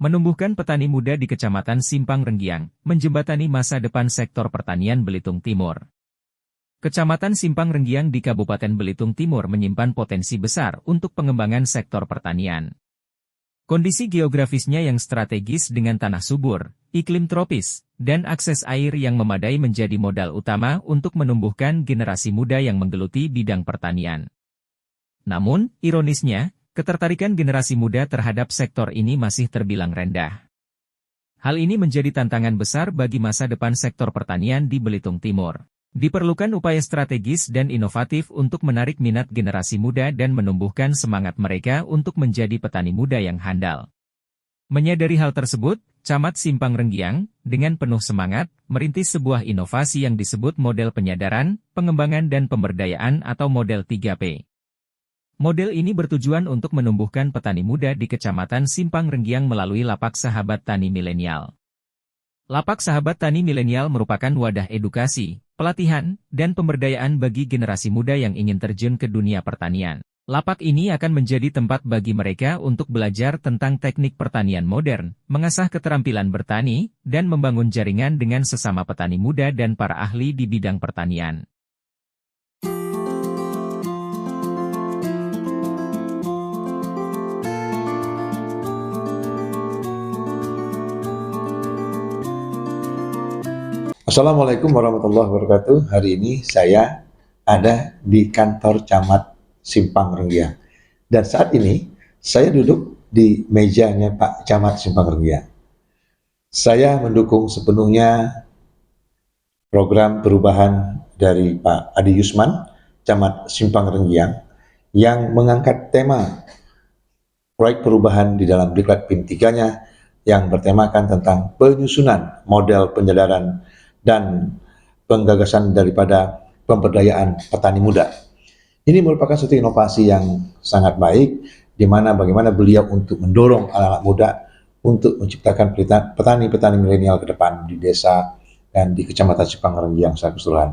Menumbuhkan petani muda di Kecamatan Simpang Renggiang, menjembatani masa depan sektor pertanian Belitung Timur. Kecamatan Simpang Renggiang di Kabupaten Belitung Timur menyimpan potensi besar untuk pengembangan sektor pertanian. Kondisi geografisnya yang strategis dengan tanah subur, iklim tropis, dan akses air yang memadai menjadi modal utama untuk menumbuhkan generasi muda yang menggeluti bidang pertanian. Namun, ironisnya, ketertarikan generasi muda terhadap sektor ini masih terbilang rendah. Hal ini menjadi tantangan besar bagi masa depan sektor pertanian di Belitung Timur. Diperlukan upaya strategis dan inovatif untuk menarik minat generasi muda dan menumbuhkan semangat mereka untuk menjadi petani muda yang handal. Menyadari hal tersebut, Camat Simpang Renggiang, dengan penuh semangat, merintis sebuah inovasi yang disebut model penyadaran, pengembangan dan pemberdayaan atau model 3P. Model ini bertujuan untuk menumbuhkan petani muda di Kecamatan Simpang Renggiang melalui Lapak Sahabat Tani Milenial. Lapak Sahabat Tani Milenial merupakan wadah edukasi, pelatihan, dan pemberdayaan bagi generasi muda yang ingin terjun ke dunia pertanian. Lapak ini akan menjadi tempat bagi mereka untuk belajar tentang teknik pertanian modern, mengasah keterampilan bertani, dan membangun jaringan dengan sesama petani muda dan para ahli di bidang pertanian. Assalamualaikum warahmatullahi wabarakatuh. Hari ini saya ada di kantor Camat Simpang Renggiang. Dan saat ini saya duduk di mejanya Pak Camat Simpang Renggiang. Saya mendukung sepenuhnya program perubahan dari Pak Adi Yusman, Camat Simpang Renggiang, yang mengangkat tema proyek perubahan di dalam Diklat PIN 3-nya yang bertemakan tentang penyusunan model penyadaran dan penggagasan daripada pemberdayaan petani muda. Ini merupakan suatu inovasi yang sangat baik, di mana bagaimana beliau untuk mendorong anak-anak muda untuk menciptakan petani-petani milenial ke depan di desa dan di Kecamatan Simpang Renggiang secara keseluruhan.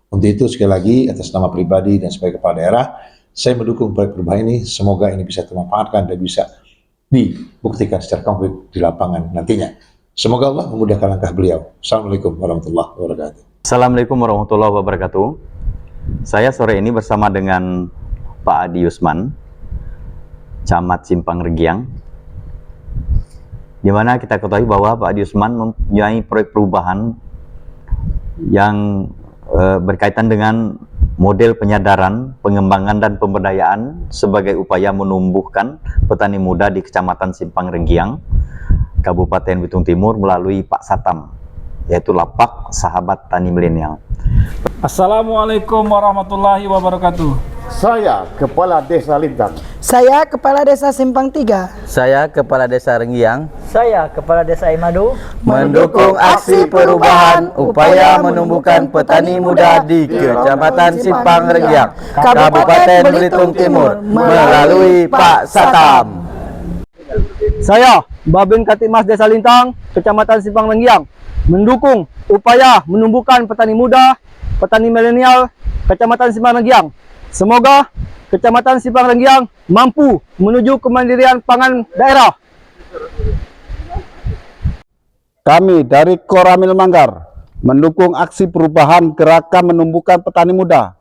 Untuk itu sekali lagi atas nama pribadi dan sebagai kepala daerah, saya mendukung proyek perubahan ini. Semoga ini bisa dimanfaatkan dan bisa dibuktikan secara konkret di lapangan nantinya. Semoga Allah memudahkan langkah beliau. Assalamualaikum warahmatullahi wabarakatuh. Assalamualaikum warahmatullahi wabarakatuh. Saya sore ini bersama dengan Pak Adi Yusman, Camat Simpang Renggiang, di mana kita ketahui bahwa Pak Adi Yusman mempunyai proyek perubahan yang berkaitan dengan model penyadaran, pengembangan dan pemberdayaan sebagai upaya menumbuhkan petani muda di Kecamatan Simpang Renggiang, Kabupaten Belitung Timur melalui Pak Satam, yaitu Lapak Sahabat Tani Milenial. Assalamualaikum warahmatullahi wabarakatuh. Saya Kepala Desa Lintang. Saya Kepala Desa Simpang 3. Saya Kepala Desa Renggiang. Saya Kepala Desa Imadu. Mendukung aksi perubahan upaya menumbuhkan petani muda di Kecamatan Simpang Renggiang, Kabupaten Belitung Timur melalui Pak Satam. Saya Babin Katimas Desa Lintang, Kecamatan Simpang Renggiang, mendukung upaya menumbuhkan petani muda, petani milenial, Kecamatan Simpang Renggiang. Semoga Kecamatan Simpang Renggiang mampu menuju kemandirian pangan daerah. Kami dari Koramil Manggar mendukung aksi perubahan gerakan menumbuhkan petani muda,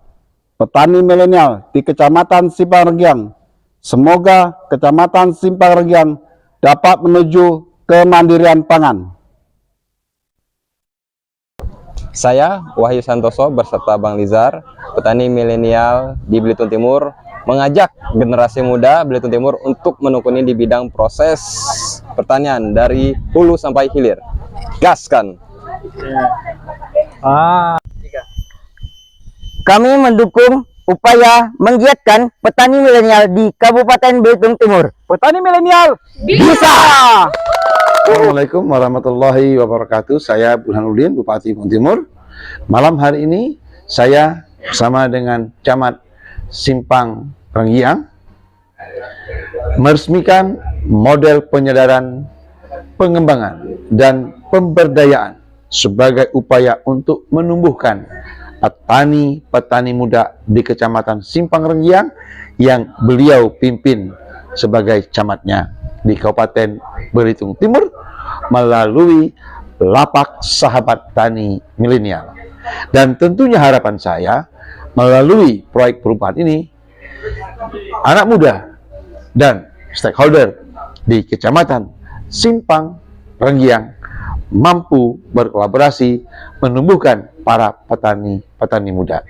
petani milenial di Kecamatan Simpang Renggiang. Semoga Kecamatan Simpang Renggiang dapat menuju kemandirian pangan. Saya Wahyu Santoso berserta Bang Lizar, petani milenial di Belitung Timur, mengajak generasi muda Belitung Timur untuk menekuni di bidang proses pertanian dari hulu sampai hilir. Gaskan! Kami mendukung upaya menggiatkan petani milenial di Kabupaten Belitung Timur. Petani milenial Bisa! Assalamualaikum warahmatullahi wabarakatuh. Saya Burhanuddin, Bupati Belitung Timur. Malam hari ini saya bersama dengan Camat Simpang Renggiang meresmikan model penyadaran, pengembangan, dan pemberdayaan sebagai upaya untuk menumbuhkan petani muda di Kecamatan Simpang Renggiang yang beliau pimpin sebagai camatnya di Kabupaten Belitung Timur melalui lapak Sahabat Tani Milenial. Dan tentunya harapan saya melalui proyek perubahan ini, anak muda dan stakeholder di Kecamatan Simpang Renggiang mampu berkolaborasi menumbuhkan para petani muda.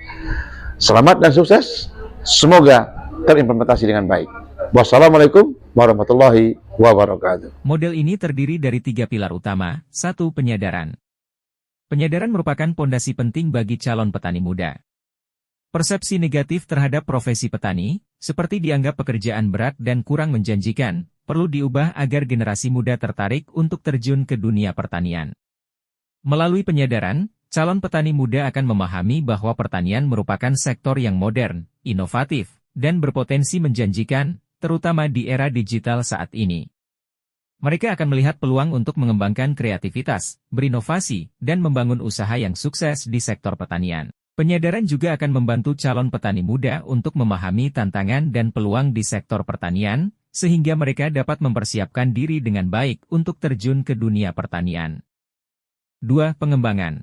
Selamat dan sukses, semoga terimplementasi dengan baik. Wassalamualaikum warahmatullahi wabarakatuh. Model ini terdiri dari 3 pilar utama. 1. Penyadaran. Penyadaran merupakan pondasi penting bagi calon petani muda. Persepsi negatif terhadap profesi petani, seperti dianggap pekerjaan berat dan kurang menjanjikan, perlu diubah agar generasi muda tertarik untuk terjun ke dunia pertanian. Melalui penyadaran, calon petani muda akan memahami bahwa pertanian merupakan sektor yang modern, inovatif, dan berpotensi menjanjikan, terutama di era digital saat ini. Mereka akan melihat peluang untuk mengembangkan kreativitas, berinovasi, dan membangun usaha yang sukses di sektor pertanian. Penyadaran juga akan membantu calon petani muda untuk memahami tantangan dan peluang di sektor pertanian, sehingga mereka dapat mempersiapkan diri dengan baik untuk terjun ke dunia pertanian. 2. Pengembangan.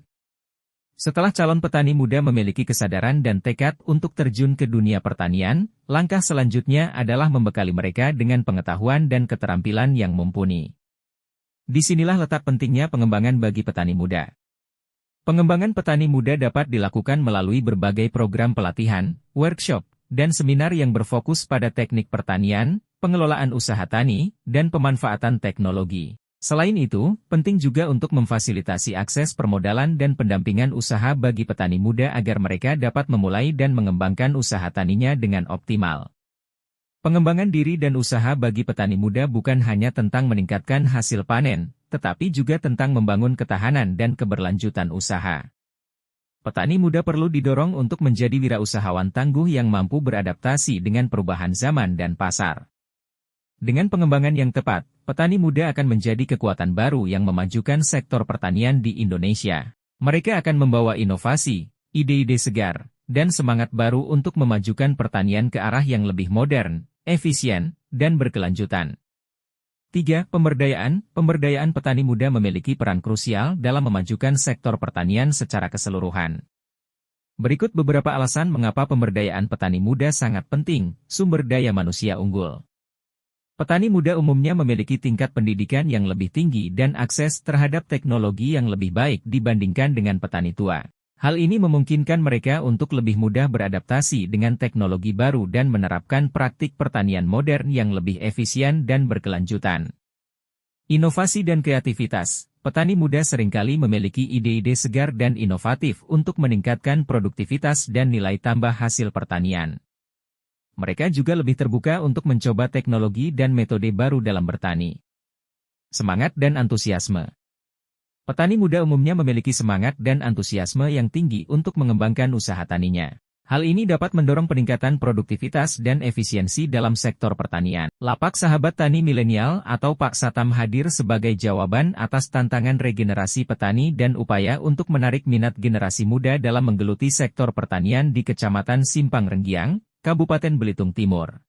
Setelah calon petani muda memiliki kesadaran dan tekad untuk terjun ke dunia pertanian, langkah selanjutnya adalah membekali mereka dengan pengetahuan dan keterampilan yang mumpuni. Disinilah letak pentingnya pengembangan bagi petani muda. Pengembangan petani muda dapat dilakukan melalui berbagai program pelatihan, workshop, dan seminar yang berfokus pada teknik pertanian, pengelolaan usaha tani, dan pemanfaatan teknologi. Selain itu, penting juga untuk memfasilitasi akses permodalan dan pendampingan usaha bagi petani muda agar mereka dapat memulai dan mengembangkan usaha taninya dengan optimal. Pengembangan diri dan usaha bagi petani muda bukan hanya tentang meningkatkan hasil panen, tetapi juga tentang membangun ketahanan dan keberlanjutan usaha. Petani muda perlu didorong untuk menjadi wirausahawan tangguh yang mampu beradaptasi dengan perubahan zaman dan pasar. Dengan pengembangan yang tepat, petani muda akan menjadi kekuatan baru yang memajukan sektor pertanian di Indonesia. Mereka akan membawa inovasi, ide-ide segar, dan semangat baru untuk memajukan pertanian ke arah yang lebih modern, efisien, dan berkelanjutan. 3. Pemberdayaan. Pemberdayaan petani muda memiliki peran krusial dalam memajukan sektor pertanian secara keseluruhan. Berikut beberapa alasan mengapa pemberdayaan petani muda sangat penting. Sumber daya manusia unggul. Petani muda umumnya memiliki tingkat pendidikan yang lebih tinggi dan akses terhadap teknologi yang lebih baik dibandingkan dengan petani tua. Hal ini memungkinkan mereka untuk lebih mudah beradaptasi dengan teknologi baru dan menerapkan praktik pertanian modern yang lebih efisien dan berkelanjutan. Inovasi dan kreativitas. Petani muda seringkali memiliki ide-ide segar dan inovatif untuk meningkatkan produktivitas dan nilai tambah hasil pertanian. Mereka juga lebih terbuka untuk mencoba teknologi dan metode baru dalam bertani. Semangat dan antusiasme. Petani muda umumnya memiliki semangat dan antusiasme yang tinggi untuk mengembangkan usaha taninya. Hal ini dapat mendorong peningkatan produktivitas dan efisiensi dalam sektor pertanian. Lapak Sahabat Tani Milenial atau Pak Satam hadir sebagai jawaban atas tantangan regenerasi petani dan upaya untuk menarik minat generasi muda dalam menggeluti sektor pertanian di Kecamatan Simpang Renggiang, Kabupaten Belitung Timur.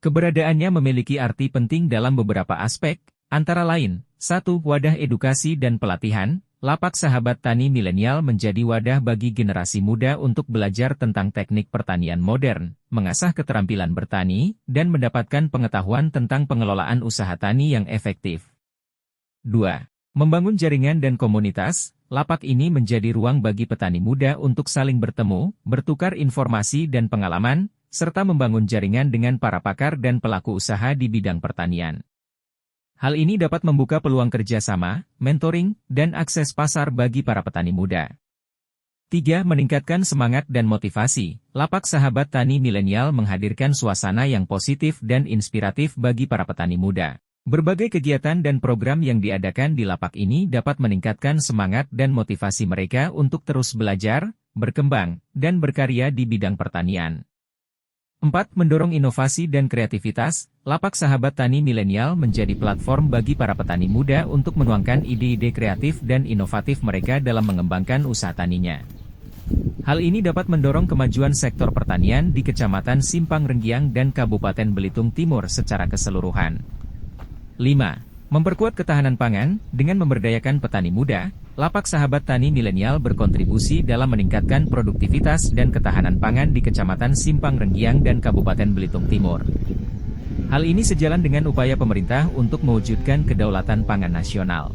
Keberadaannya memiliki arti penting dalam beberapa aspek, antara lain, 1. Wadah edukasi dan pelatihan. Lapak Sahabat Tani Milenial menjadi wadah bagi generasi muda untuk belajar tentang teknik pertanian modern, mengasah keterampilan bertani, dan mendapatkan pengetahuan tentang pengelolaan usaha tani yang efektif. 2. Membangun jaringan dan komunitas. Lapak ini menjadi ruang bagi petani muda untuk saling bertemu, bertukar informasi dan pengalaman, serta membangun jaringan dengan para pakar dan pelaku usaha di bidang pertanian. Hal ini dapat membuka peluang kerjasama, mentoring, dan akses pasar bagi para petani muda. 3. Meningkatkan semangat dan motivasi. Lapak Sahabat Tani Milenial menghadirkan suasana yang positif dan inspiratif bagi para petani muda. Berbagai kegiatan dan program yang diadakan di lapak ini dapat meningkatkan semangat dan motivasi mereka untuk terus belajar, berkembang, dan berkarya di bidang pertanian. 4. Mendorong inovasi dan kreativitas. Lapak Sahabat Tani Milenial menjadi platform bagi para petani muda untuk menuangkan ide-ide kreatif dan inovatif mereka dalam mengembangkan usaha taninya. Hal ini dapat mendorong kemajuan sektor pertanian di Kecamatan Simpang Renggiang dan Kabupaten Belitung Timur secara keseluruhan. 5. Memperkuat ketahanan pangan, dengan memberdayakan petani muda, Lapak Sahabat Tani Milenial berkontribusi dalam meningkatkan produktivitas dan ketahanan pangan di Kecamatan Simpang Renggiang dan Kabupaten Belitung Timur. Hal ini sejalan dengan upaya pemerintah untuk mewujudkan kedaulatan pangan nasional.